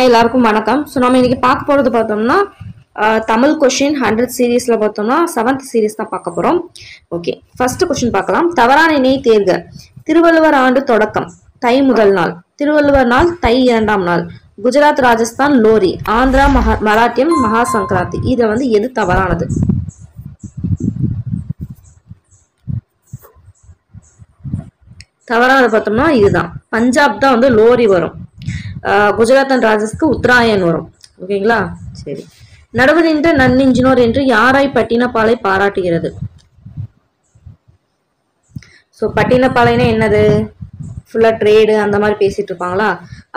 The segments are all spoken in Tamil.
எல்லாருக்கும் வணக்கம். ஸோ நம்ம இன்னைக்கு பார்க்க போகிறது பார்த்தோம்னா தமிழ் கொஷின் 100 சீரீஸில் பார்த்தோம்னா 7th சீரீஸ் தான் பார்க்க போகிறோம். ஓகே, ஃபர்ஸ்ட் கொஷின் பார்க்கலாம். தவறான இணை தேர்க. திருவள்ளுவர் ஆண்டு தொடக்கம் தை முதல் நாள், திருவள்ளுவர் நாள் தை 2ஆம் நாள், குஜராத் ராஜஸ்தான் லோரி, ஆந்திரா மராட்டியம் மகா சங்கராந்தி. இதில் வந்து எது தவறானது? தவறானது பார்த்தோம்னா இதுதான். பஞ்சாப் தான் வந்து லோரி வரும், குஜராத் அண்ட் ராஜஸ்க்கு உத்தராயன் வரும். ஓகேங்களா? சரி. நடுவு நின்ற நன்னெஞ்சினோர் என்று யாராய் பட்டினப்பாலை பாராட்டுகிறது? ஸோ பட்டினப்பாலைனா என்னது? ஃபுல்லா ட்ரேடு அந்த மாதிரி பேசிட்டு இருப்பாங்களா?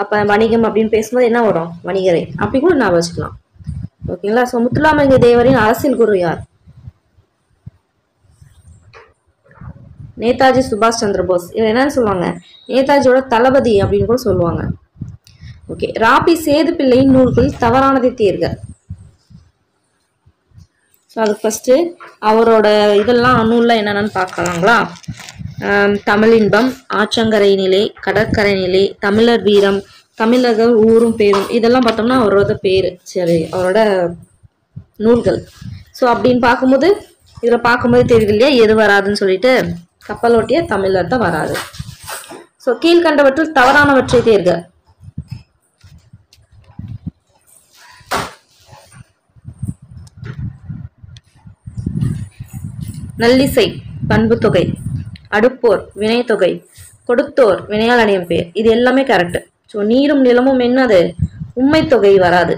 அப்ப வணிகம் அப்படின்னு பேசும்போது என்ன வரும்? வணிகரை. அப்படி கூட நான் வச்சுக்கலாம். ஓகேங்களா? ஸோ முத்துராமலிங்க தேவரின் அரசியல் குரு யார்? நேதாஜி சுபாஷ் சந்திர போஸ். இவர் என்னன்னு சொல்லுவாங்க? நேதாஜியோட தளபதி அப்படின்னு கூட சொல்லுவாங்க. ஓகே, ராபி சேது பிள்ளையின் நூல்களில் தவறானதை தேர்க. ஸோ அது ஃபர்ஸ்ட் அவரோட இதெல்லாம் நூல்ல என்னென்னு பார்க்கலாங்களா? தமிழின்பம், ஆற்றங்கரை நிலை, கடற்கரை நிலை, தமிழர் வீரம், தமிழர்கள் ஊரும் பேரும், இதெல்லாம் பார்த்தோம்னா அவரோட பேரு. சரி, அவரோட நூல்கள். ஸோ அப்படின்னு பார்க்கும்போது இதில் பார்க்கும்போது தெரியுது இல்லையா எது வராதுன்னு சொல்லிட்டு. கப்பலோட்டிய தமிழர் தான் வராது. ஸோ கீழ்கண்டவற்றில் தவறானவற்றை தேர்க. நல்லிசை பண்பு தொகை, அடுப்போர் வினைத்தொகை, கொடுத்தோர் வினையால் அடையும் பெயர். இது எல்லாமே கரெக்ட். ஸோ நீரும் நிலமும் என்னது? உண்மை தொகை வராது.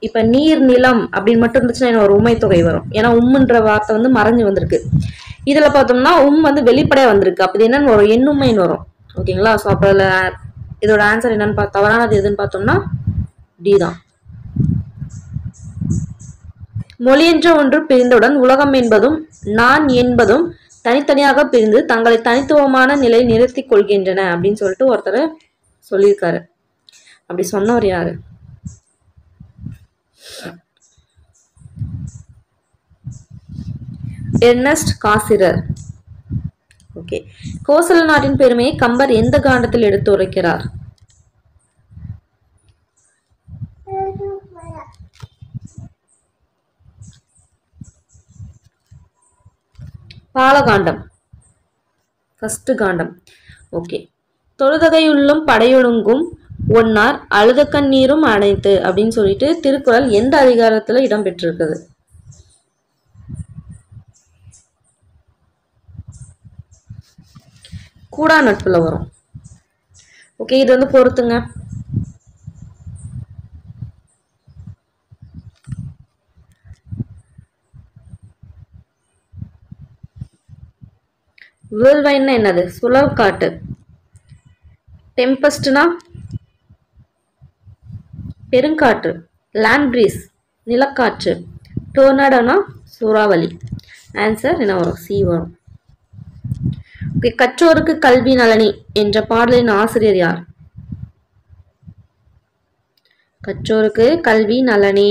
இப்ப நீர் நிலம் அப்படின்னு மட்டும் இருந்துச்சுன்னா என்ன ஒரு உண்மை தொகை வரும். ஏன்னா உம்முன்ற வார்த்தை வந்து மறைஞ்சு வந்திருக்கு. இதுல பார்த்தோம்னா வந்து வெளிப்படையா வந்திருக்கு. அப்படி என்னன்னு வரும்? எண்ணுமைன்னு வரும். ஓகேங்களா? ஸோ அப்ப இதோட ஆன்சர் என்னன்னு தவறானது எதுன்னு பார்த்தோம்னா டி தான். மொழி என்ற ஒன்று பிரிந்தவுடன் உலகம் என்பதும் நான் என்பதும் தனித்தனியாக பிரிந்து தங்களை தனித்துவமான நிலை நிறுத்தி கொள்கின்றன அப்படின்னு சொல்லிட்டு ஒருத்தர் சொல்லியிருக்காரு. அப்படி சொன்னவர் யாரு? எர்னஸ்ட் காசிரர். ஓகே, கோசல நாட்டின் பெருமையை கம்பர் எந்த காண்டத்தில் எடுத்து உரைக்கிறார்? பாலகாண்டம், ஃபர்ஸ்ட் காண்டம். ஓகே, தொழுதகையுள்ளும் படையொழுங்கும் ஒன்னார் அழுத கண்ணீரும் அனைத்து அப்படின்னு சொல்லிட்டு திருக்குறள் எந்த அதிகாரத்துல இடம் பெற்றிருக்குது? கூடா நட்புல வரும். ஓகே, இது வந்து பொறுத்துங்க. வேர்ல்வைன்னா என்னது? சுழல் காட்டு. டெம்பஸ்ட்னா பெருங்காற்று. Land breeze நிலக்காற்று. டோர்னாடோனா சூறாவளி. ஆன்சர் என்ன வரும்? சி வரும். ஓகே, கற்றோருக்கு கல்வி நலனி என்ற பாடலின் ஆசிரியர் யார்? கற்றோருக்கு கல்வி நலனி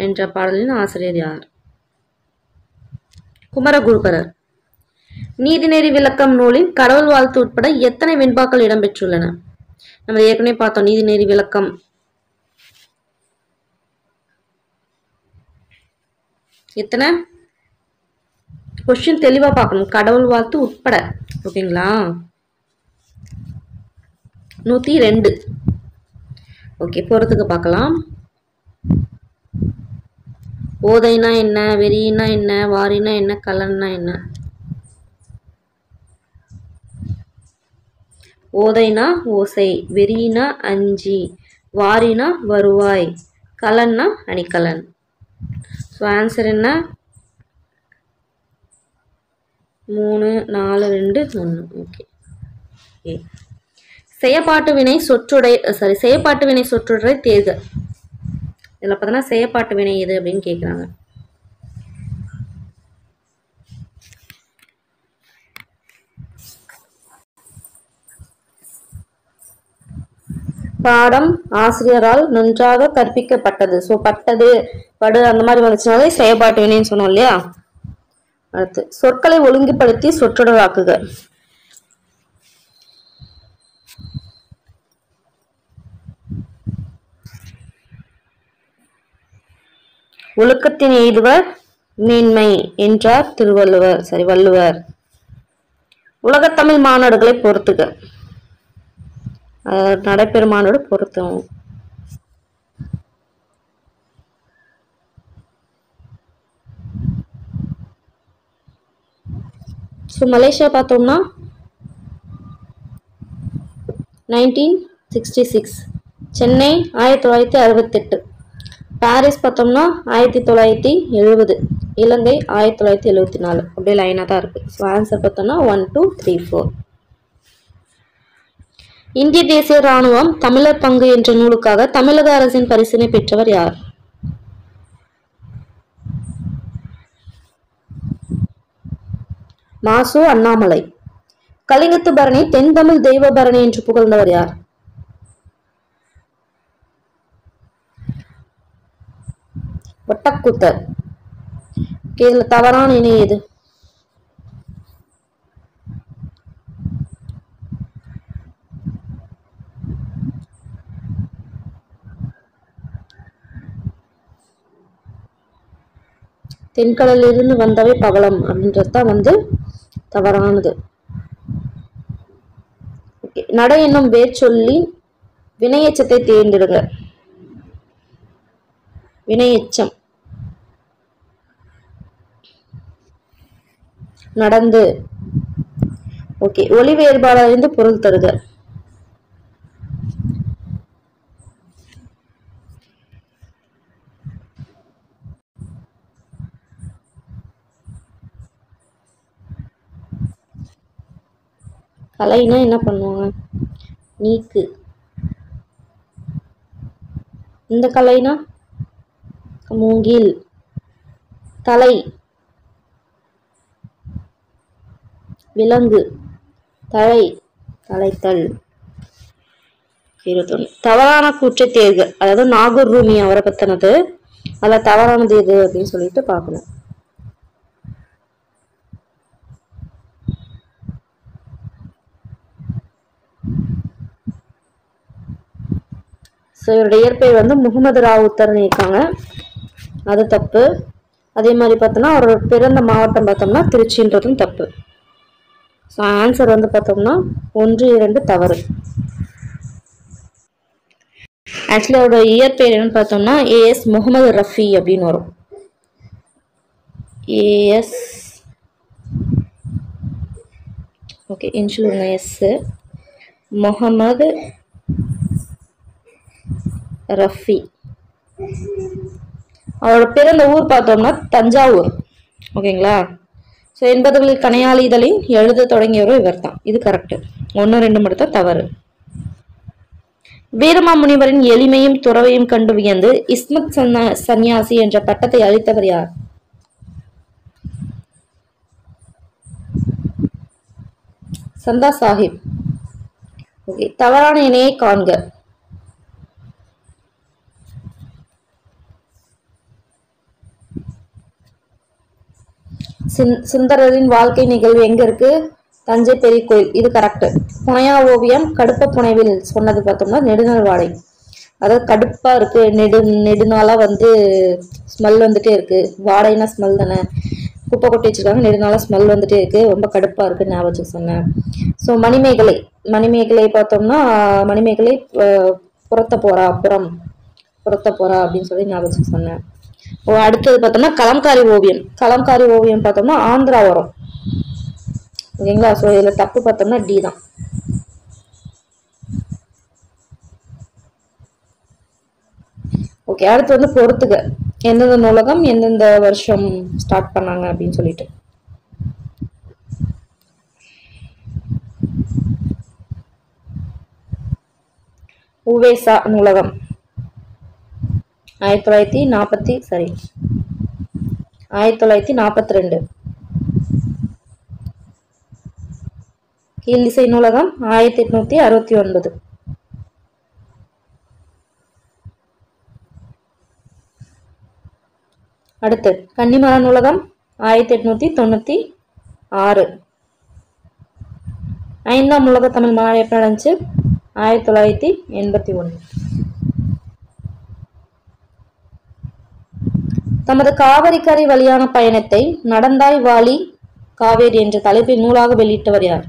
என்ற பாடலின் ஆசிரியர் யார்? குமரகுருபரர். நீதிநெறி விளக்கம் நூலின் கடவுள் வாழ்த்து உட்பட எத்தனை வெண்பாக்கள் இடம்பெற்றுள்ளன? நம்ம ஏற்கனவே பார்த்தோம் நீதிநெறி விளக்கம். எத்தனை? கொஸ்டின் தெளிவா பார்க்கணும். கடவுள் வாழ்த்து உட்பட. ஓகேங்களா? 102. ஓகே, பொறுத்துக்கு பார்க்கலாம். ஓதைனா என்ன? வெறினா என்ன? வாரினா என்ன? கலன்னா என்ன? ஓதைனா ஓசை, வெறினா அஞ்சி, வாரினா வருவாய், கலன்னா அணிகலன். ஸோ ஆன்சர் என்ன? 3, 4, 2, 1. ஓகே. செயப்பாட்டு வினை சொற்றொடரை தேர்க. இதில் பார்த்தோன்னா செயப்பாட்டு வினை எது அப்படின்னு கேட்குறாங்க. பாடம் ஆசிரியரால் நன்றாக கற்பிக்கப்பட்டது. ஸோ பட்டது, படு அந்த மாதிரி வந்துச்சுனாலே செயற்பாட்டு வினைன்னு சொன்னோம் இல்லையா? அடுத்து சொற்களை ஒழுங்குபடுத்தி சொற்றொடராக்குக. ஒழுக்கத்தின் எய்துவர் மேன்மை என்றார் வள்ளுவர். உலகத்தமிழ் மாநாடுகளை பொறுத்துக. நடைபெறும் மாநாடு பொருத்தம். மலேசியா பார்த்தோம்னா 1966, சென்னை 1968, பாரிஸ் பார்த்தோம்னா 1970, இலங்கை 1974. அப்படியே லைனாக தான் இருக்கு. ஸோ ஆன்சர் பார்த்தோம்னா 1, 2, 3, 4. இந்திய தேசிய இராணுவம் தமிழர் பங்கு என்ற நூலுக்காக தமிழக அரசின் பரிசினை பெற்றவர் யார்? மாசு அண்ணாமலை. கலிங்கத்து பரணி தென் தமிழ் தெய்வ பரணி என்று புகழ்ந்தவர் யார்? ஒட்டக்கூத்தர். இதுல தவறான இணை எது? தென்கடலிலிருந்து வந்தவை பவளம் அப்படின்றதுதான் தவறானது. நடை என்னும் வேர் சொல்லி வினையெச்சத்தை தேர்ந்தெடுங்க. வினையெச்சம். நடந்து. ஓகே. ஒளி வேறுபாடு அறிந்து பொருள் தருக. கலைனா என்ன பண்ணுவாங்க? நீக்கு. இந்த கலைனா மூங்கில். தலை விலங்கு. தலை தலைத்தல். 21. தவறான கூற்றை தேர்க. அதாவது நாகூர் ரூமி அவரை பத்தினது. அதுல தவறானது எது அப்படின்னு சொல்லிட்டு பார்க்கணும். ஸோ இவருடைய இயற்பெயர் முகமது ராவுத்தர்னு இருக்காங்க. அது தப்பு. அதே மாதிரி பார்த்தோம்னா அவரோட பிறந்த மாவட்டம் பார்த்தோம்னா திருச்சின்றதும் தப்பு. ஸோ ஆன்சர் பார்த்தோம்னா 1, 2 தவறு. ஆக்சுவலி அவரோட இயற்பெயர் என்னன்னு பார்த்தோம்னா AS முகமது ரஃபி அப்படின்னு வரும். AS ஓகே இன்ஷுலுங்க எஸ் முகமது ரஃபி. அவரோட பிறந்த ஊர் பார்த்தோம்னா தஞ்சாவூர். ஓகேங்களா? ஸோ 80களில் கனையாளி இதழில் எழுத தொடங்கியவரும் இவர் தான். இது கரெக்ட். 1, 2 மட்டும் தான் தவறு. வீரமாமுனிவரின் எளிமையும் துறவையும் கண்டு வியந்து இஸ்மத் சன்னியாசி என்ற பட்டத்தை அளித்தவர் யார்? சந்தா சாஹிப். ஓகே. தவறான இணையை காண்க. சுந்தரரின் வாழ்க்கை நிகழ்வு எங்க இருக்கு? தஞ்சை பெரிய கோயில். இது கரெக்ட். புனையா ஓவியம் கடுப்ப புனைவில் சொன்னது பார்த்தோம்னா நெடுநாள் வாடை. அதாவது கடுப்பா இருக்கு, நெடுநாளா ஸ்மெல் வந்துட்டே இருக்கு. வாடைனா ஸ்மெல் தானே. குப்பை கொட்டி வச்சிருக்காங்க, நெடுநாளா ஸ்மெல் வந்துட்டே இருக்கு, ரொம்ப கடுப்பா இருக்கு ஞாபகம் சொன்னேன். ஸோ மணிமேகலை பார்த்தோம்னா மணிமேகலை புறத்த போறா அப்படின்னு சொல்லி ஞாபகம் சொன்னேன். அடுத்தது பார்த்தோம்னா கலம்காரி ஓவியம் பார்த்தோம்னா ஆந்திரா வரும். ஓகேங்களா? ஸோ இதுல தப்பு பார்த்தோம்னா டி தான். ஓகே. அடுத்து பொறுத்துக. எந்தெந்த நூலகம் எந்தெந்த வருஷம் ஸ்டார்ட் பண்ணாங்க அப்படின்னு சொல்லிட்டு. உவேசா நூலகம் 1942. கீழ்திசை நூலகம் 1869. அடுத்து கன்னிமரா நூலகம் 1896. 5ஆம் உலக தமிழ் மாநாடு எப்ப நடந்துச்சு? 1981. தமது காவிரி கரை வழியான பயணத்தை நடந்தாய் வாலி காவேரி என்ற தலைப்பில் நூலாக வெளியிட்டவர் யார்?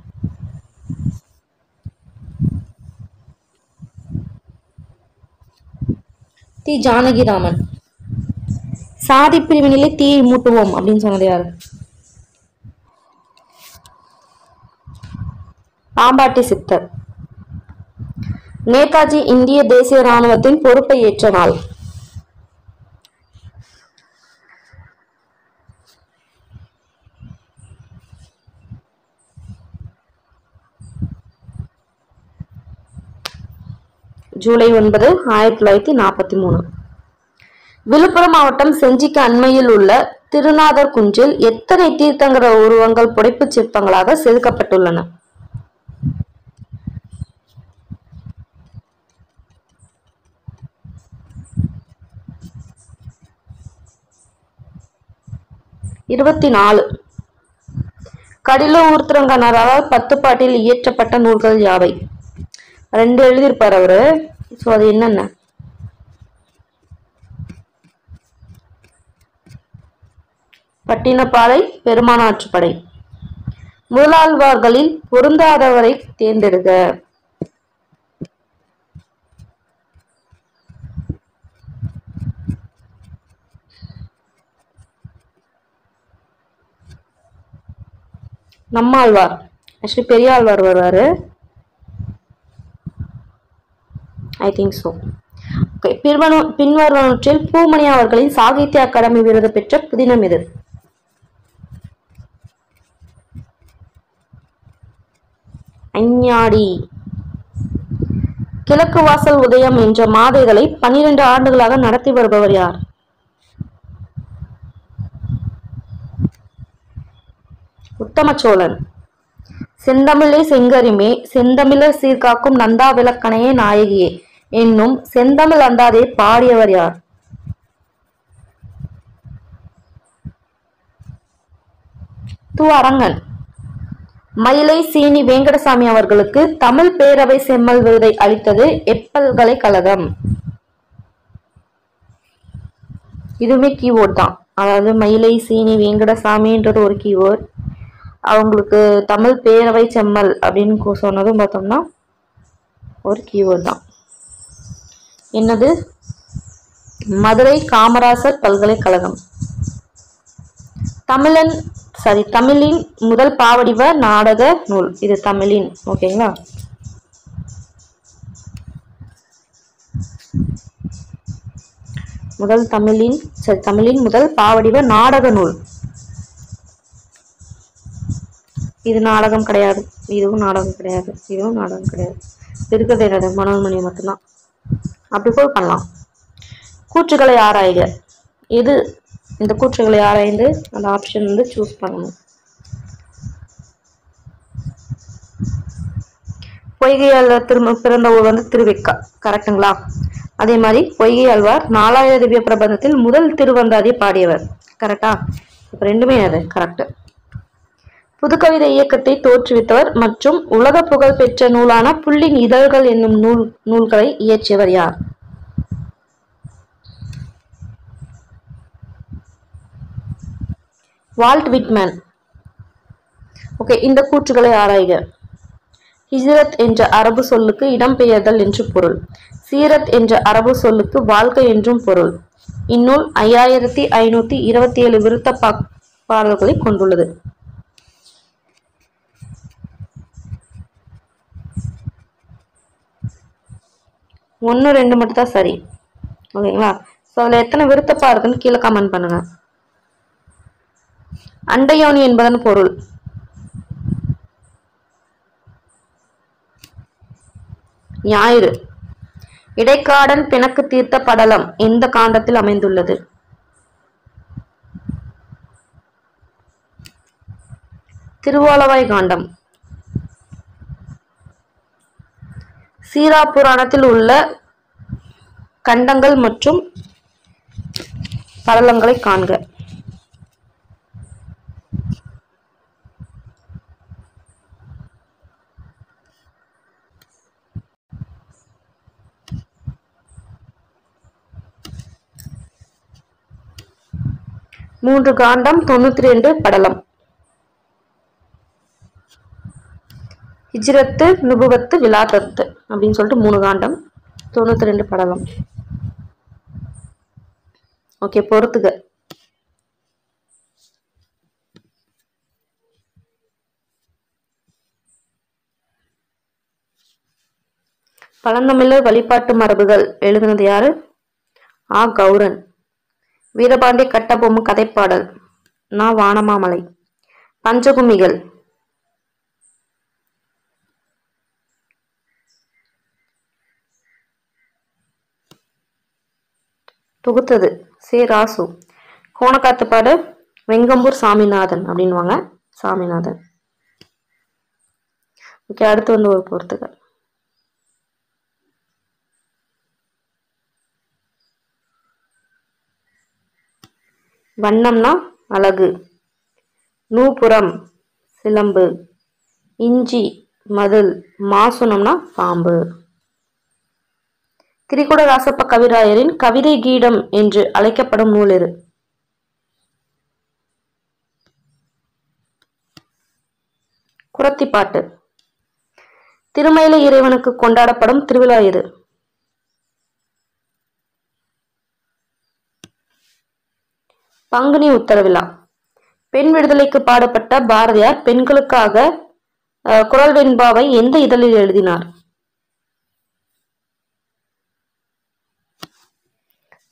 தி. ஜானகிராமன். சாதி பிரிவினிலே தீயை மூட்டுவோம் அப்படின்னு சொன்னது யாரு? பாம்பாட்டி சித்தர். நேதாஜி இந்திய தேசிய ராணுவத்தின் பொறுப்பை ஏற்ற நாள்? ஜூலை 9, 1943. விழுப்புரம் மாவட்டம் செஞ்சிக்கு அண்மையில் உள்ள திருநாதர் குன்றில் எத்தனை தீர்த்தங்கர உருவங்கள் புடைப்புச் சிற்பங்களாக செதுக்கப்பட்டுள்ளன? (24). கடில ஊர்த்திரங்கனரால் 10 பாட்டில் இயற்றப்பட்ட நூல்கள் யாவை? 2 எழுதியிருப்பார் அவரு. சோ அது என்னென்ன? பட்டினப்பாலை, பெருமானாற்றுப்படை. முதலாழ்வார்களில் பொருந்தாதவரை தேர்ந்தெடுக. நம்மாழ்வார். ஆக்சுவலி பெரியாழ்வார் வருவாரு. I think so. ஓகே. பின்வருவனவற்றில் பூமணி அவர்களின் சாகித்ய அகாடமி விருது பெற்ற புதினம் எது? அஞ்ஞாடி. கிழக்கு வாசல் உதயம் என்ற மாத இதழை 12 ஆண்டுகளாக நடத்தி வருபவர் யார்? உத்தமச்சோழன். செந்தமிழே செங்கரிமே செந்தமிழர் சீர்காக்கும் நந்தா விளக்கணையே நாயகியே என்னும் செந்தமிழ் அந்தாதை பாடியவர் யார்? து. அரங்கன். மயிலை சீனி வெங்கடசாமி அவர்களுக்கு தமிழ் பேரவை செம்மல் விருதை அளித்தது எப்பல்கலைக்கழகம்? இதுவுமே கீவேர்ட் தான். அதாவது மயிலை சீனி வெங்கடசாமின்றது ஒரு கீவேர்ட். அவங்களுக்கு தமிழ் பேரவை செம்மல் அப்படின்னு சொன்னதும் பார்த்தோம்னா ஒரு கீவேர்ட் தான். என்னது? மதுரை காமராசர் பல்கலைக்கழகம். தமிழின் முதல் பாவடிவ நாடக நூல். இது தமிழின். ஓகேங்களா? தமிழின் முதல் பாவடிவ நாடக நூல். இது நாடகம் கிடையாது. இதுவும் நாடகம் கிடையாது. இதுவும் நாடகம் கிடையாது. இருக்கிறது என்னது? மனோன்மணி மட்டும்தான். அப்படி கூட பண்ணலாம். கூற்றுகளை ஆராய்க. எது? இந்த கூற்றுகளை ஆராய்ந்து அந்த ஆப்ஷன் வந்து சூஸ் பண்ணணும். பொய்கை ஆழ்வார் பிறந்த ஊர் வந்து திருவெக்கா. கரெக்டுங்களா? அதே மாதிரி பொய்கை ஆழ்வார் 4000 திவ்ய பிரபந்தத்தில் முதல் திருவந்தாதி பாடியவர். கரெக்டா? இப்ப ரெண்டுமே அது கரெக்ட். புதுக்கவிதை இயக்கத்தை தோற்றுவித்தவர் மற்றும் உலக புகழ் பெற்ற நூலான புள்ளின் இதழ்கள் என்னும் நூல்களை இயற்றியவர் யார்? Walt Whitman. ஓகே. இந்த கூற்றுகளை ஆராய்க. ஹிஜ்ரத் என்ற அரபு சொல்லுக்கு இடம்பெயர்தல் என்று பொருள். சீரத் என்ற அரபு சொல்லுக்கு வாழ்க்கை என்றும் பொருள். இந்நூல் 5527 விருத்த பாடல்களை கொண்டுள்ளது. ஒன்று 2 மட்டும் தான் சரி. ஓகேங்களா? ஸோ அதில் எத்தனை விருத்தப்பா இருக்குன்னு கீழே கமெண்ட் பண்ணுங்க. அண்டையோனி என்பதன் பொருள். ஞாயிறு. இடைக்காடன் பிணக்கு தீர்த்த படலம் எந்த காண்டத்தில் அமைந்துள்ளது? திருவாலவாய் காண்டம். சீரா புராணத்தில் உள்ள கண்டங்கள் மற்றும் படலங்களை காண்க. 3 காண்டம் 92 படலம். ஹிஜ்ரத்து, நுபுவத்து, விலாதத்து அப்படின்னு சொல்லிட்டு 3 காண்டம் 92 படலம். ஓகே, பொறுத்துக. பழந்தமிழர் வழிபாட்டு மரபுகள் எழுதுனது யாரு? ஆ. கௌரன். வீரபாண்டிய கட்டபொம்மு கதைப்பாடல் நா. வானமாமலை. பஞ்சகுமிகள் தொகுத்தது சே. ராசு. கோணக்காத்துப்பாடு வெங்கம்பூர் சாமிநாதன் அப்படின்வாங்க, சாமிநாதன். ஓகே, அடுத்து வந்து ஒரு பொறுத்துக்க. வண்ணம்னா அழகு. நூபுரம் சிலம்பு. இஞ்சி மதில். மாசுனம்னா பாம்பு. திரிகுட ராசப்ப கவிராயரின் கவிதை கீடம் என்று அழைக்கப்படும் நூல் எது? குறத்திப்பாட்டு. திருமயிலை இறைவனுக்கு கொண்டாடப்படும் திருவிழா எது? பங்குனி உத்தரவிழா. பெண் விடுதலைக்கு பாடுபட்ட பாரதியார் பெண்களுக்காக குறள் வெண்பாவை எந்த இதழில் எழுதினார்?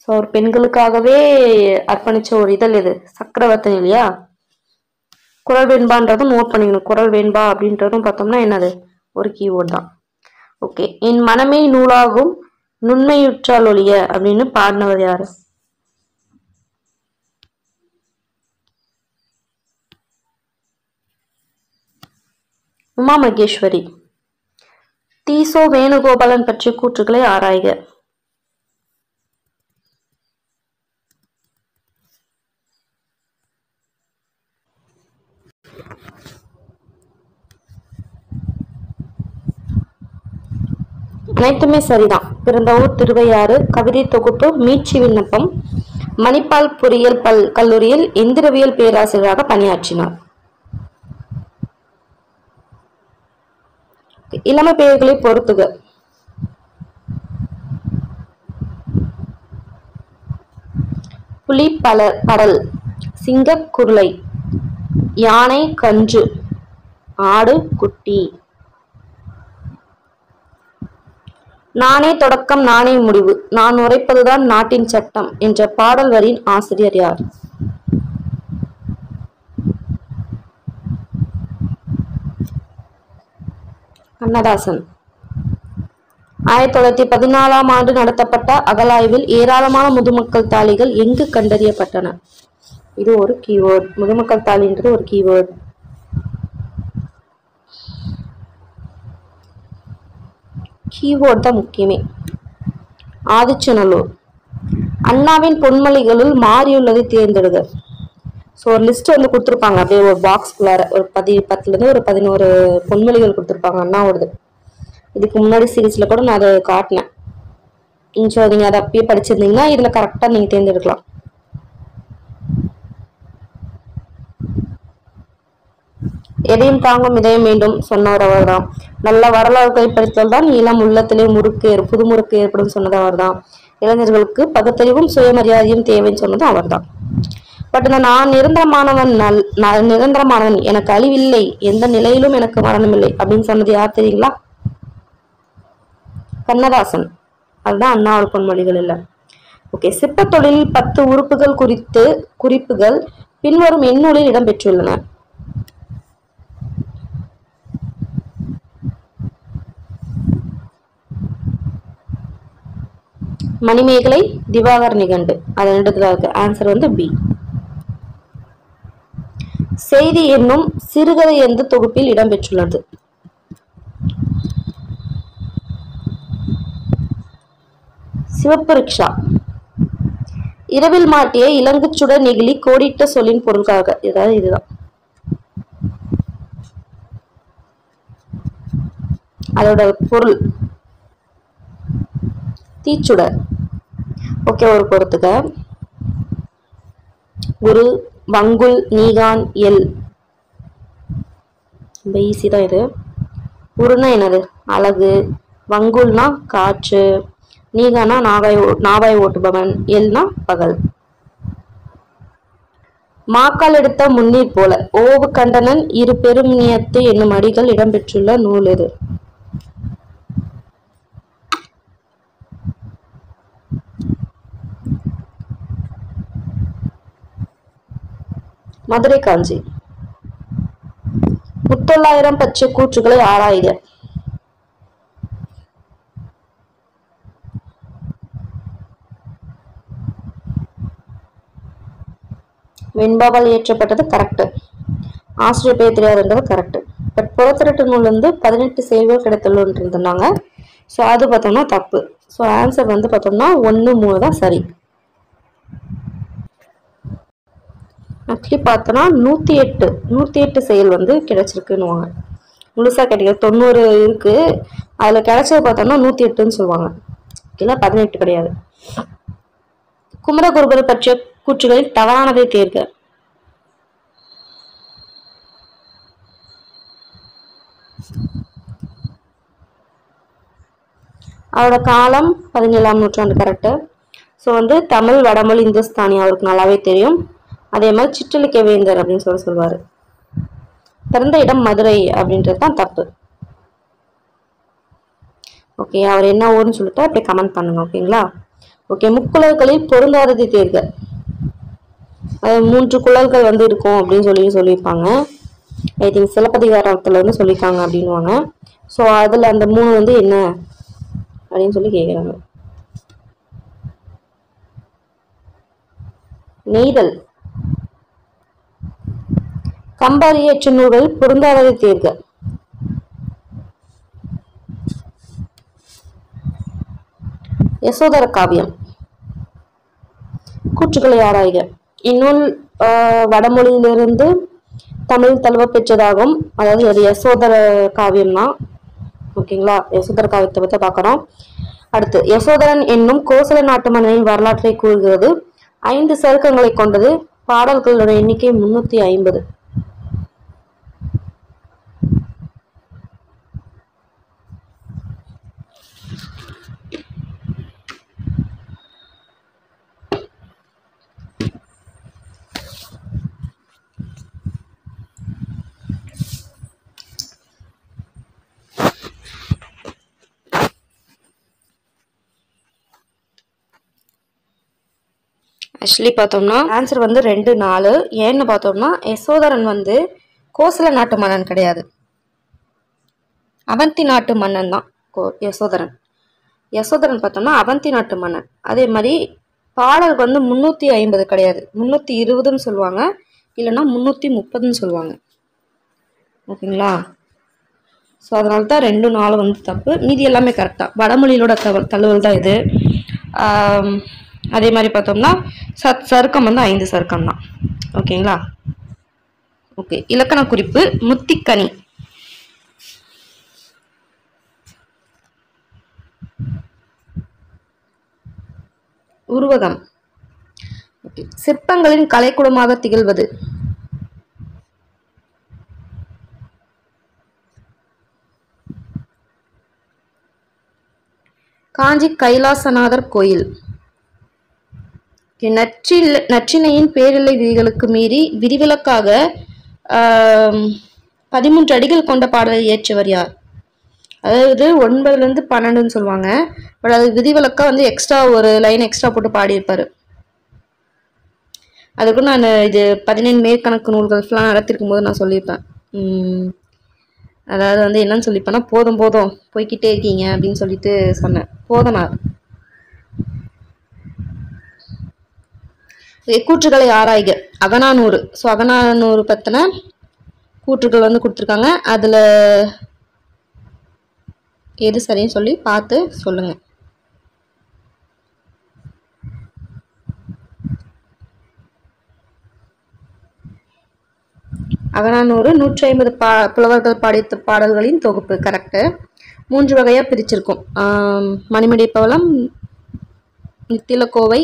அவர் பெண்களுக்காகவே அர்ப்பணிச்ச ஒரு இதழ் எது? சக்கரவர்த்தன் இல்லையா? குறள் வெண்பான்றதும் நோட் பண்ணிக்கணும். குறள் வெண்பா அப்படின்றதும் பார்த்தோம்னா என்னது? ஒரு கீவேர்ட் தான். ஓகே, என் மனமே நூலாகும் நுண்மையுற்றால் ஒழிய அப்படின்னு பாடினவர் யாரு? உமா மகேஸ்வரி. தீசோ வேணுகோபாலன் பற்றிய கூற்றுக்களை ஆராய்க. அனைத்துமே சரிதான். பிறந்த ஊர் திருவையாறு. கவிதை தொகுப்பு மீட்சி விண்ணப்பம். மணிப்பால் பொறியியல் கல்லூரியில் எந்திரவியல் பேராசிரியராக பணியாற்றினார். இளம பெயர்களை பொறுத்துக. புலி படல். சிங்க குருளை. யானை கன்று. ஆடு குட்டி. நானே தொடக்கம் நானே முடிவு, நான் உரைப்பதுதான் நாட்டின் சட்டம் என்ற பாடல் வரியின் ஆசிரியர் யார்? கண்ணதாசன். 1914ஆம் ஆண்டு நடத்தப்பட்ட அகழாய்வில் ஏராளமான முதுமக்கள் தாளிகள் எங்கு கண்டறியப்பட்டன? இது ஒரு கீவேர்ட். முதுமக்கள் தாளின்றது ஒரு கீவேர்ட். கீவேர்ட் தான் முக்கியமே. ஆதிச்சநல்லூர். அண்ணாவின் பொன்மொழிகளுள் மாறியுள்ளதை தேர்ந்தெடுக. ஸோ ஒரு லிஸ்ட் வந்து கொடுத்துருப்பாங்க, அப்படியே ஒரு பாக்ஸ்குள்ளார ஒரு 10 ஒரு 11 பொன்மொழிகள் கொடுத்துருப்பாங்க அண்ணாவோடது. இதுக்கு முன்னாடி சீரீஸ்ல கூட நான் அதை காட்டினேன். ஸோ நீங்க அதை அப்பயே படிச்சிருந்தீங்கன்னா இதுல கரெக்டா நீங்க தேர்ந்தெடுக்கலாம். எதையும் தாங்கும் இதயம் வேண்டும் சொன்னவர் அவர் தான். நல்ல வரலாறுகளை படித்தால் தான் இளம் உள்ளத்திலே புதுமுறுக்கு ஏற்படும் சொன்னது அவர் தான். இளைஞர்களுக்கு பகுத்தறிவும் சுயமரியாதையும் தேவைன்னு சொன்னதும் அவர் தான். பட் நான் நிரந்தரமானவன், எனக்கு அழிவில்லை, எந்த நிலையிலும் எனக்கு மரணம் இல்லை அப்படின்னு சொன்னது யார் தெரியுங்களா? கண்ணதாசன். அதுதான் அண்ணாவோட பொன்மொழிகள் இல்ல. ஓகே, சிற்ப தொழிலில் 10 உறுப்புகள் குறிப்புகள் பின்வரும் எந்நூலில் இடம்பெற்றுள்ளன. மணிமேகலை, திவாகர் நிகண்டு. அது ரெண்டுத்துல இருக்கு. ஆன்சர் வந்து பி. செய்தி என்னும் சிறுகதை எந்த தொகுப்பில் இடம்பெற்றுள்ளது? சிவப்பு ரிக்ஷா. இரவில் மாட்டிய இலங்குச்சுடர் நெகிழி கோடிட்ட சொல்லின் பொருளுக்காக. ஏதாவது இதுதான் அதோட பொருள். தீச்சுடர். ஓகே, ஒரு பொறுத்துக்க. குரு வங்குல், நீகான், எல். ரொம்ப ஈஸி தான் இது. உருன்னா என்னது? அழகு. வங்குல்னா காற்று. நீகானா நாவாய் ஓட்டுபவன். எல்னா பகல். மாக்கால் எடுத்த முன்னீர் போல ஓவு கண்டனன் இரு பெருமியத்து என்னும் அடிகள் இடம்பெற்றுள்ள நூல் எது? மதுரை காஞ்சி. முத்தொள்ளாயிரம் பற்றிய கூற்றுகளை ஆராய்க. வெண்பாவால் இயற்றப்பட்டது கரெக்ட். ஆசிரியர் பெயர் தெரியாதுன்றது கரெக்ட். பட் புறத்திரட்டு நூல் 18 செயல்கள் கிடைத்துள்ளன்னு இருந்தாங்க. ஸோ அது பார்த்தோம்னா தப்பு. ஸோ ஆன்சர் பார்த்தோம்னா 1, 3 தான் சரி. ஆக்சுவலி பார்த்தோன்னா 108 செயல் கிடைச்சிருக்குன்னுவாங்க. முழுசா கிடையாது, 90 இருக்கு. அதுல கிடைச்சது பார்த்தோம்னா 108ன்னு சொல்லுவாங்க. இல்லை 18 கிடையாது. குமரகுருபர் பற்றிய கூற்றுகளில் தவறானதை தேர்க. அவரோட காலம் 17ஆம் நூற்றாண்டு கரெக்டு. ஸோ தமிழ், வடமொழி, இந்துஸ்தானி அவருக்கு நல்லாவே தெரியும். அதே மாதிரி சிற்றலிக்க வேந்தர் அப்படின்னு சொல்லுவாரு. பிறந்த இடம் மதுரை அப்படின்றது தான் தப்பு. ஓகே, அவர் என்ன ஊர்னு சொல்லிட்டு அப்படியே கமெண்ட் பண்ணுங்க. ஓகேங்களா? ஓகே, முக்குழல்களில் பொருந்தாததை தேர்க. 3 குழல்கள் இருக்கும் அப்படின்னு சொல்லியிருப்பாங்க. ஐ திங்க் சிலப்பதிகாரத்துல சொல்லியிருக்காங்க அப்படின்வாங்க. ஸோ அதுல அந்த 3 என்ன அப்படின்னு சொல்லி கேட்குறாங்க. நெய்தல். கம்பர் இயற்ற நூல்கள் பொருந்தாததை தேர்க. யசோதர காவியம். கூற்றுக்களை ஆராய்க. இந்நூல் வடமொழியிலிருந்து தமிழ் தழுவ பெற்றதாகும். அதாவது அது யசோதர காவியம் தான். ஓகேங்களா? யசோதர காவியத்தை பற்றி பார்க்குறோம். அடுத்து, யசோதரன் என்னும் கோசல நாட்டு மன்னனின் வரலாற்றை கூறுகிறது. 5 சருக்கங்களை கொண்டது. பாடல்களோட எண்ணிக்கை 350. ஆக்சுவலி பார்த்தோம்னா ஆன்சர் 2, 4. ஏன்னு பார்த்தோம்னா யசோதரன் கோசல நாட்டு மன்னன் கிடையாது, அவந்தி நாட்டு மன்னன் தான் யசோதரன். யசோதரன் பார்த்தோம்னா அவந்தி நாட்டு மன்னன். அதே மாதிரி பாடல் 350 கிடையாது, 320ன்னு சொல்லுவாங்க, இல்லைன்னா 330ன்னு சொல்லுவாங்க. ஓகேங்களா? ஸோ அதனால தான் 2, 4 தப்பு. மீதி எல்லாமே கரெக்டாக வடமொழியிலோட தழுவல் தான் இது. அதே மாதிரி பார்த்தோம்னா சருக்கம் 5 சருக்கம் தான். ஓகேங்களா? ஓகே, இலக்கண குறிப்பு. முத்திக்கனி. உருவகம். சிற்பங்களின் கலைக்கூடமாக திகழ்வது. காஞ்சி கைலாசநாதர் கோயில். நற்றினையின் பேரில்லை விதிகளுக்கு மீறி விதிவிலக்காக 13 அடிகள் கொண்ட பாடலை இயற்றியவர் யார்? அதாவது 9லேருந்து 12ன்னு சொல்லுவாங்க. பட் அது விதிவிலக்கா எக்ஸ்ட்ரா ஒரு லைன் எக்ஸ்ட்ரா போட்டு பாடியிருப்பாரு. அதுக்கும் நான் இது 17 மேற்கணக்கு நூல்கள் ஃபுல்லாக நடத்திருக்கும் போது நான் சொல்லியிருப்பேன். அதாவது என்னன்னு சொல்லிப்பேன்னா, போதும் போய்கிட்டே இருக்கீங்க அப்படின்னு சொல்லிட்டு சொன்னேன். போதனார். கூற்றுகளை ஆராய்க. அகநானூறு. ஸோ அகநானூறு பற்றின கூற்றுகள் கொடுத்துருக்காங்க. அதில் எது சரின்னு சொல்லி பார்த்து சொல்லுங்க. அகநானூறு 150 புலவர்கள் பாடித்த பாடல்களின் தொகுப்பு. கரெக்டு. 3 வகையாக பிரிச்சிருக்கும். மணிமேடை பவளம், நித்திலக்கோவை,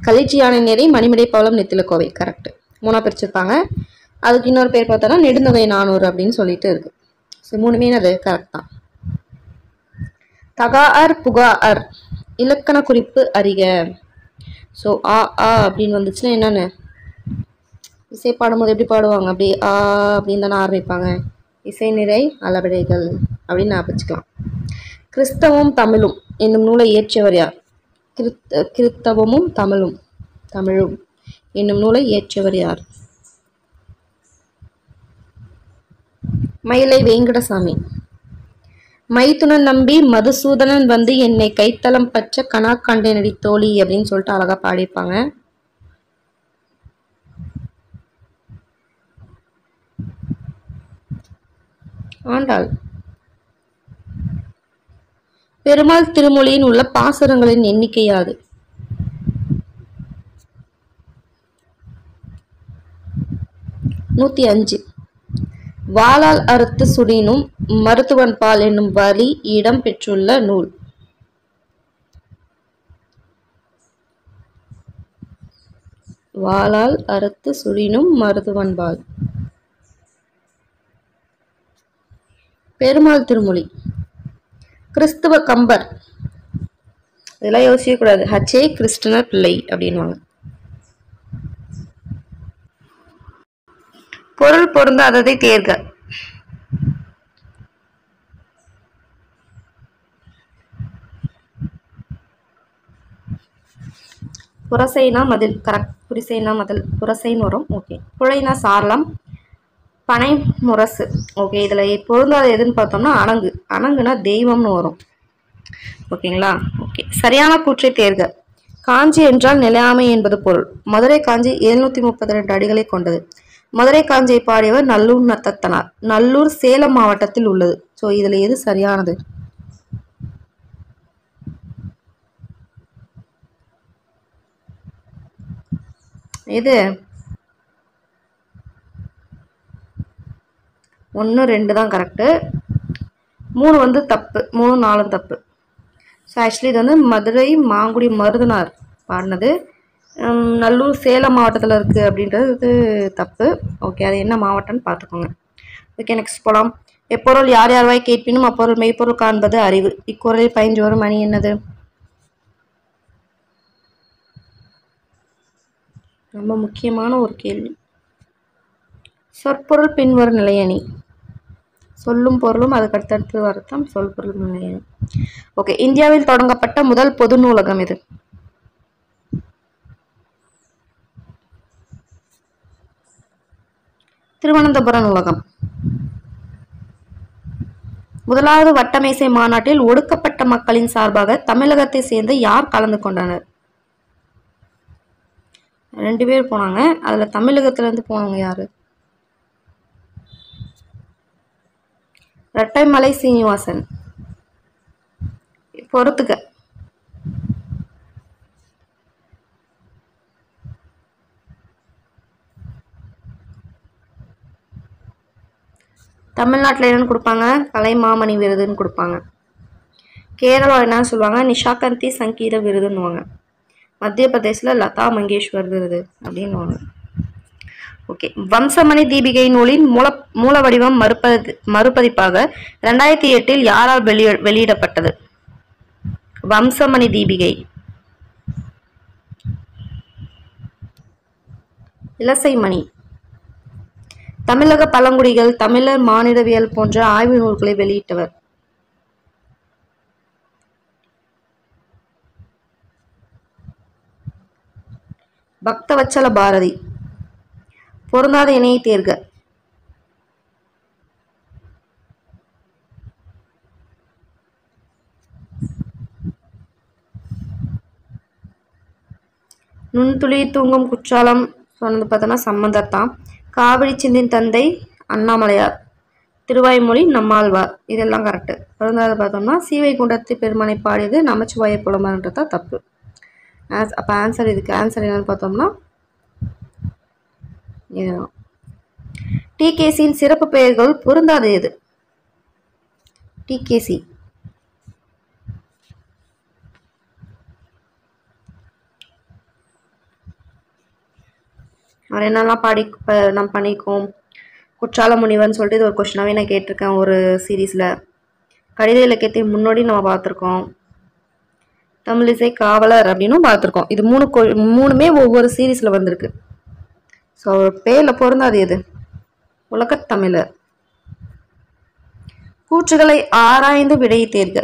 களிச்சியானை நிறை மணிமிடை பவளம் நெத்தில கோவை கரெக்ட். 3 பிரிச்சிருப்பாங்க. அதுக்கு இன்னொரு பேர் பார்த்தோன்னா நெடுந்தொகை 400 அப்படின்னு சொல்லிட்டு இருக்கு. ஸோ 3மே அது கரெக்ட் தான். தகாஅர் புகாஅர் இலக்கண குறிப்பு அறிக. ஸோ ஆ ஆ அப்படின்னு வந்துச்சுன்னா என்னன்னு இசை பாடும்போது எப்படி பாடுவாங்க? அப்படி ஆ அப்படின்னு தானே ஆரம்பிப்பாங்க. இசை நிறை அளவிடைகள் அப்படின்னு நான் வச்சுக்கலாம். கிறிஸ்தவம் தமிழும் என்னும் நூலை இயற்றியவர் யார்? கிறிஸ்தவமும் தமிழும் என்னும் நூலை இயற்றியவர் யார்? மயிலை வெங்கடசாமி. மைத்துனன் நம்பி மதுசூதனன் வந்து என்னை கைத்தலம் பற்ற கனா கண்டனடி தோழி அப்படின்னு சொல்லிட்டு அழகா பாடியிருப்பாங்க. ஆண்டாள். பெருமாள் திருமொழியின் உள்ள பாசுரங்களின் எண்ணிக்கை யாது? 105. வாளால் அறுத்து சுடினும் மருத்துவன் பால் என்னும் வழி இடம் பெற்றுள்ள நூல். வாளால் அறுத்து சுடினும் மருத்துவன் பால். பெருமாள் திருமொழி. கிறிஸ்துவ கம்பர். இதெல்லாம் யோசிக்க கூடாது. ஹச்சே கிறிஸ்டனர் பிள்ளை அப்படின்வாங்க. பொருள் பொருந்தாததை தேர்க. புரசைனா மதில் கரெக்ட். புரிசைனா மதில் புரசைன்னு வரும். ஓகே. புழைனா சாரலம். பனை முரசு. ஓகே. இதுல பொருந்தாத எதுன்னு பார்த்தோம்னா அணங்கு. அணங்குனா தெய்வம்னு வரும். ஓகேங்களா? ஓகே. சரியான கூற்றை தேர்க. காஞ்சி என்றால் நிலையாமை என்பது பொருள். மதுரை காஞ்சி 732 அடிகளை கொண்டது. மதுரை காஞ்சியை பாடியவர் நல்லூர் நத்தத்தனார். நல்லூர் சேலம் மாவட்டத்தில் உள்ளது. ஸோ இதுல எது சரியானது? இது 1 2 தான் கரெக்டு. 3 வந்து தப்பு. 3 4 தப்பு. ஸோ ஆக்சுவலி இது வந்து மதுரை மாங்குடி மருதனார் பாடினது. நல்லூர் சேலம் மாவட்டத்தில் இருக்குது அப்படின்றது தப்பு. ஓகே. அது என்ன மாவட்டம்னு பார்த்துக்கோங்க. ஓகே. நெக்ஸ்ட் போகலாம். எப்பொருள் யார் யார்வாய் கேட்பினும் அப்பொருள் மெய்ப்பொருள் காண்பது அறிவு. இக்குறளில் பயின்று வரும் மணி என்னது? ரொம்ப முக்கியமான ஒரு கேள்வி. சொற்பொருள் பின்வரும் நிலையணி. சொல்லும் பொருளும் அதுக்கு அடுத்தடுத்து வருத்தம் சொல் பொருள் நிலையணி. ஓகே. இந்தியாவில் தொடங்கப்பட்ட முதல் பொது நூலகம் இது? திருவனந்தபுரம் நூலகம். முதலாவது வட்டமேசை மாநாட்டில் ஒடுக்கப்பட்ட மக்களின் சார்பாக தமிழகத்தை சேர்ந்து யார் கலந்து கொண்டனர்? 2 பேர் போனாங்க. அதுல தமிழகத்துல இருந்து போனவங்க யாரு? இரட்டைமலை சீனிவாசன். பொறுத்துக்க. தமிழ்நாட்டில் என்னன்னு கொடுப்பாங்க? கலைமாமணி விருதுன்னு கொடுப்பாங்க. கேரளா என்ன சொல்லுவாங்க? நிஷாகந்தி சங்கீத விருதுன்னுவாங்க. மத்திய பிரதேசில் லதா மங்கேஷ்வர் விருது அப்படின்னுவாங்க. ஓகே. வம்சமணி தீபிகை நூலின் மூல வடிவம் மறுபதிப்பாக 2008 யாரால் வெளியிடப்பட்டது? வம்சமணி தீபிகை. இலசைமணி. தமிழக பழங்குடிகள் தமிழர் மானிடவியல் போன்ற ஆய்வு நூல்களை வெளியிட்டவர்? பக்தவச்சல பாரதி. பொருந்தாத இணையை தேர்க. நுண்துளி தூங்கும் குற்றாலம் சொன்னது பார்த்தோன்னா சம்பந்தர் தான். காவிரி சிந்தின் தந்தை அண்ணாமலையார். திருவாய்மொழி நம்மாழ்வார். இதெல்லாம் கரெக்டு. பொருந்தாத பார்த்தோம்னா சீவை குண்டத்து பெருமனை பாடியது நமச்சிவாய புலமன்றதா தப்பு. அப்போ ஆன்சர் இதுக்கு ஆன்சர் என்னன்னு பார்த்தோம்னா இதுதான். டிகேசியின் சிறப்பு பெயர்கள் பொருந்தாத எது? டிகேசி. அது என்னெல்லாம் நம்ம பண்ணியிருக்கோம். குற்றால முனிவர்னு சொல்லிட்டு இது ஒரு கொஸ்டினாகவே நான் கேட்டிருக்கேன் ஒரு சீரீஸில். கடித இலக்கியத்தை முன்னோடி நம்ம பார்த்துருக்கோம். தமிழிசை காவலர் அப்படின்னும் பார்த்துருக்கோம். இது மூணுமே ஒவ்வொரு சீரீஸில் வந்திருக்கு. ஸோ பேரில் பொருந்தாது எது? உலகத்தமிழர். கூற்றுகளை ஆராய்ந்து விடையை தேர்க.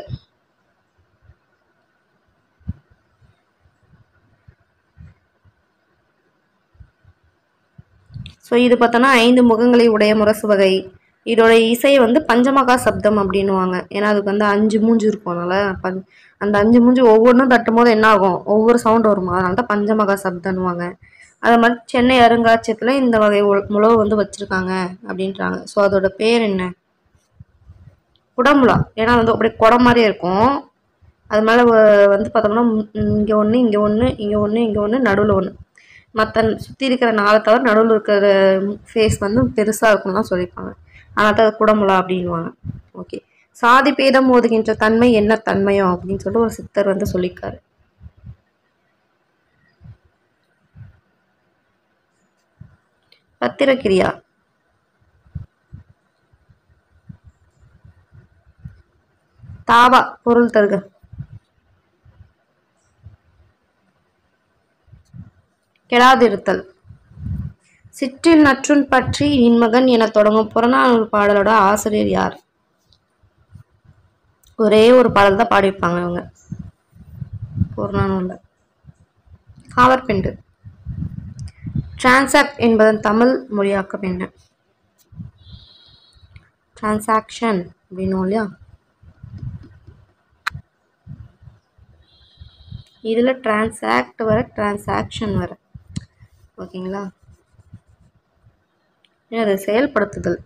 ஸோ இது பார்த்தோன்னா 5 முகங்களை உடைய முரசு வகை. இதோட இசை பஞ்சமகா சப்தம் அப்படின்னுவாங்க. ஏன்னா அதுக்கு 5 மூஞ்சு இருக்கும். அதனால அந்த 5 மூஞ்சு ஒவ்வொன்றும் தட்டும் போது என்ன ஆகும்? ஒவ்வொரு சவுண்ட் வருமா? அதனால தான் பஞ்சமகா சப்தம்னுவாங்க. அது மாதிரி சென்னை அருங்காட்சியகத்தில் இந்த வகை முழவு வச்சிருக்காங்க அப்படின்றாங்க. ஸோ அதோட பேர் என்ன? குடமுலா. ஏன்னா அப்படியே குடம் மாதிரியே இருக்கும். அது மேலே பார்த்தோம்னா இங்கே ஒன்று, இங்கே ஒன்று, இங்கே ஒன்று, இங்கே ஒன்று, நடுவில் ஒன்று. மற்ற சுற்றி இருக்கிற 4 தவிர நடுவில் இருக்கிற ஃபேஸ் பெருசாக இருக்கும்னு தான் சொல்லியிருப்பாங்க. அதனால தான் குடமுலா அப்படின்வாங்க. ஓகே. சாதி பேதம் ஓதுகின்ற தன்மை என்ன தன்மையோ அப்படின்னு சொல்லிட்டு ஒரு சித்தர் சொல்லியிருக்காரு. பத்திரக்கிரியா. தாவா. பொருள் தருக. கெடாதிருத்தல். சிற்றில் நற்றுன் பற்றி இன்மகன் என தொடங்கும் புறநானூறு பாடலோட ஆசிரியர் யார்? ஒரே ஒரு பாடல் தான் பாடியிருப்பாங்க இவங்க புறநானூறுல. காவற்பெண்டு. டிரான்சாக்ட் என்பதன் தமிழ் மொழியாக்கம் என்ன? டிரான்சாக்ஷன் அப்படின்னும் இல்லையா? இதில் டிரான்சாக்ட் வர, டிரான்சாக்ஷன் வர. ஓகேங்களா? அது செயல்படுத்துதல்.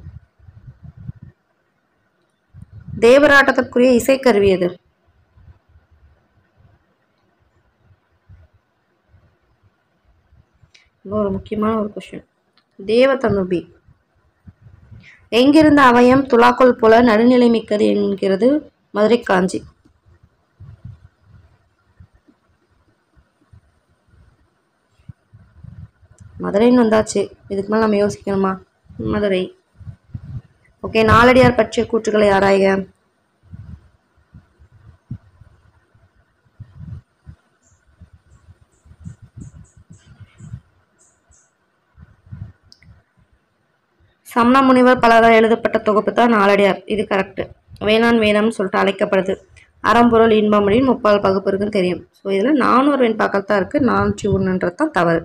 தேவராட்டத்திற்குரிய இசைக்கருவி எது? ஒரு முக்கியமான ஒரு கொஸ்டின். தேவதனுபி. எங்கிருந்த அவயம் துலாக்கோல் போல நடுநிலை மிக்கது என்கிறது மதுரை காஞ்சி. மதுரைன்னு வந்தாச்சு, இதுக்கு மேலே நம்ம யோசிக்கணுமா? மதுரை. ஓகே. நாலடியார் பற்றிய கூற்றுகளை ஆராய்க. சமண முனிவர் பலரால் எழுதப்பட்ட தொகுப்பு தான் நாலடியார். இது கரெக்ட். வேளாண் வேதம்னு சொல்லிட்டு அழைக்கப்படுது. அறம்பொருள் இன்பமொழியின் 30 பகுப்பு இருக்குன்னு தெரியும். ஸோ இதில் 400 வெண்பாக்கள் தான் இருக்குது. 401 தான் தவறு.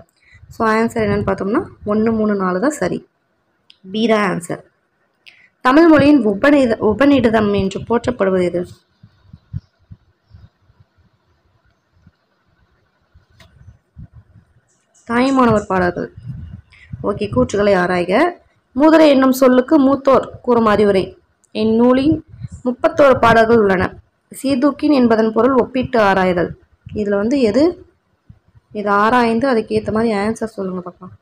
ஸோ ஆன்சர் என்னன்னு பார்த்தோம்னா 1, 3, 4 தான் சரி. பி தான் ஆன்சர். தமிழ் மொழியின் உபநிடதம் என்று போற்றப்படுவது எது? தாய்மானவர் பாடல்கள். ஓகே. கூற்றுகளை ஆராய்க. மூதுரை என்னும் சொல்லுக்கு மூத்தோர் கூறும் அறிவுரை. இந்நூலின் 31 பாடல்கள் உள்ளன. சீதூக்கின் என்பதன் பொருள் ஒப்பிட்டு ஆராய்தல். இதில் எது? இதை ஆராய்ந்து அதுக்கு ஏற்ற மாதிரி ஆன்சர் சொல்லுங்க பார்க்கலாம்.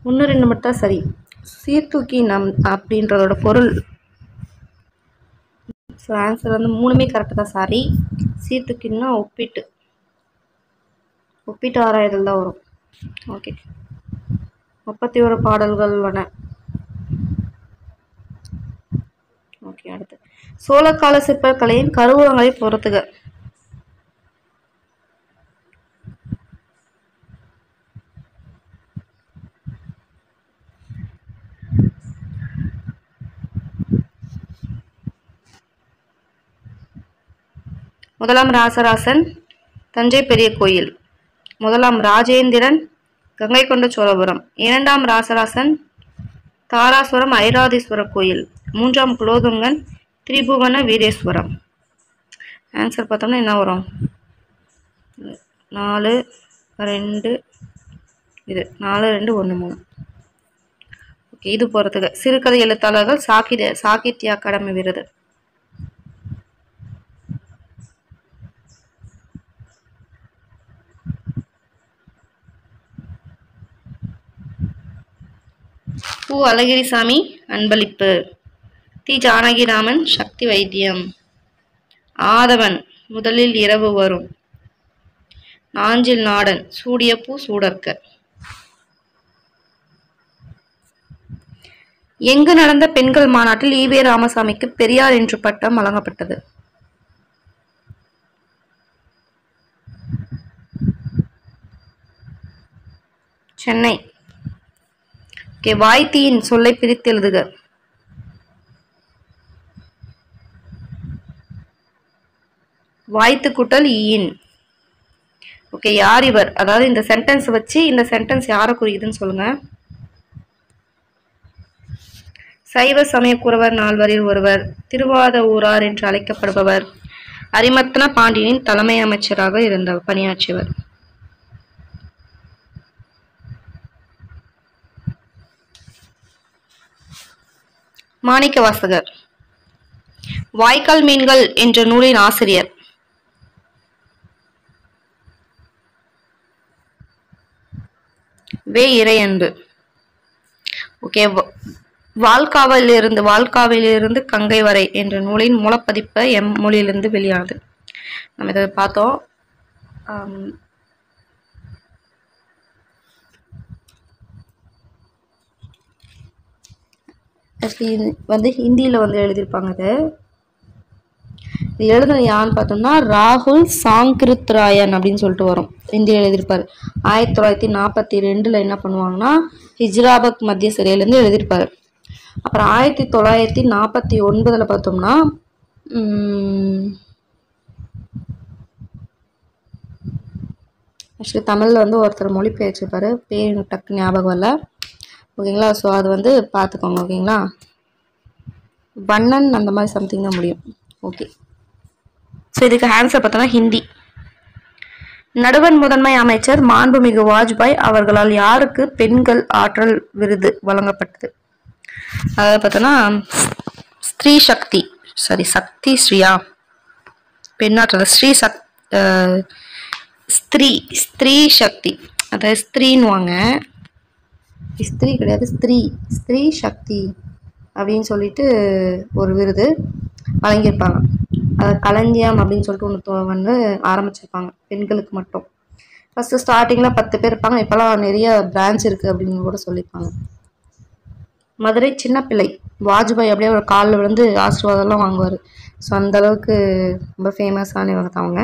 ஒன்று 2 மட்டும் சரி. சீர்தூக்கி அப்படின்றதோட பொருள். ஸோ ஆன்சர் 3மே கரெக்டு தான். சாரி. சீர்தூக்கின்னா ஒப்பிட்டு ஆராய்தல் தான் வரும். ஓகே. 31 பாடல்கள் உள்ளன. ஓகே. அடுத்து சோழக்கால சிற்பக்கலையின் கருவூலங்களை பொறுத்துக. முதலாம் ராசராசன் தஞ்சை பெரிய கோயில். முதலாம் ராஜேந்திரன் கங்கை கொண்ட சோழபுரம். 2ஆம் ராசராசன் தாராசுரம் ஐராதீஸ்வரர் கோயில். 3ஆம் குலோதுங்கன் திரிபுவன வீரேஸ்வரம். ஆன்சர் பார்த்தோம்னா என்ன வரும்? 4, 2 இது 4, 2, 1, 3. ஓகே. இது போகிறதுக்கு சிறுகதை எழுத்தாளர்கள் சாகித்ய அகாடமி விருது. பூ அழகிரிசாமி அன்பளிப்பு. தி ஜானகிராமன் சக்தி வைத்தியம். ஆதவன் முதலில் இரவு வரும். நாஞ்சில் நாடன் சூடிய பூ சூடற்க. எங்கு நடந்த பெண்கள் மாநாட்டில் ஈவே ராமசாமிக்கு பெரியார் என்று பட்டம் வழங்கப்பட்டது? சென்னை. ஓகே, வாய்த்தீயின் சொல்லை பிரித்து எழுதுக. வாய்த்து கூட்டல் ஈயின். ஓகே, யார் இவர்? அதாவது இந்த சென்டென்ஸ் வச்சு இந்த சென்டென்ஸ் யாரை குறிக்குதுன்னு சொல்லுங்க. சைவ சமய குறவர் நால்வரில் ஒருவர், திருவாத ஊரார் என்று அழைக்கப்படுபவர், அரிமர்த்தன பாண்டியனின் தலைமை அமைச்சராக இருந்தவர், பணியாற்றியவர். மாணிக்க வாசகர். வாய்க்கால் மீன்கள் என்ற நூலின் ஆசிரியர்? வே இறையன்பு. ஓகே, வாழ்காவிலிருந்து கங்கை வரை என்ற நூலின் மூலப்பதிப்பு மொழியிலிருந்து வெளியானது. நம்ம இதை பார்த்தோம். ஹிந்தியில எழுதியிருப்பாங்க. இது எழுதுன யான்னு பார்த்தோம்னா ராகுல் சாங்கிருத்ராயன் அப்படின்னு சொல்லிட்டு வரும். இந்தியில் எழுதியிருப்பாரு. 1942 என்ன பண்ணுவாங்கன்னா ஹிஜ்ராபாத் மத்திய சிறையிலேருந்து எழுதியிருப்பாரு. அப்புறம் 1949 பார்த்தோம்னா ஆக்சுவலி தமிழில் ஒருத்தர் மொழிபெயர்ச்சிருப்பாரு. பேர் எனக்கு டக்கு ஞாபகம் இல்லை. ஓகேங்களா? ஸோ அது பார்த்துக்கோங்க. ஓகேங்களா? வண்ணன் அந்த மாதிரி சம்திங் தான் முடியும். ஓகே, ஸோ இதுக்கு ஆன்சர் பார்த்தோன்னா ஹிந்தி. நடுவண் முதன்மை அமைச்சர் மாண்புமிகு வாஜ்பாய் அவர்களால் யாருக்கு பெண்கள் ஆற்றல் விருது வழங்கப்பட்டது? அதாவது பார்த்தோன்னா ஸ்திரீ சக்தி, சக்தி ஸ்ரீயா பெண்ணாற்றல் ஸ்திரீ சக்தி, அதாவது ஸ்திரீன்னுவாங்க, ஸ்திரீ கிடையாது, ஸ்திரீ சக்தி அப்படின்னு சொல்லிட்டு ஒரு விருது வழங்கியிருப்பாங்க. களஞ்சியம் அப்படின்னு சொல்லிட்டு ஒன்று ஆரம்பிச்சிருப்பாங்க பெண்களுக்கு மட்டும். ஃபர்ஸ்ட் ஸ்டார்டிங்கில் 10 பேர் இருப்பாங்க. இப்போலாம் நிறைய பிரான்ச் இருக்குது அப்படின்னு கூட சொல்லியிருப்பாங்க. மதுரை சின்ன பிள்ளை வாஜ்பாய் அப்படியே ஒரு காலில் விழுந்து ஆசீர்வாதம்லாம் வாங்குவார். ஸோ அந்தளவுக்கு ரொம்ப ஃபேமஸான இவங்க தான் அவங்க.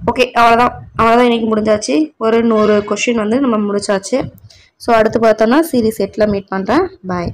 ஓகே, அவ்வளோதான் இன்னைக்கு முடிஞ்சாச்சு. ஒரு 100 கொஷின் நம்ம முடிச்சாச்சு. ஸோ அடுத்து பார்த்தோன்னா சீரீஸ் 8ல் மீட் பண்ணுறேன். பாய்.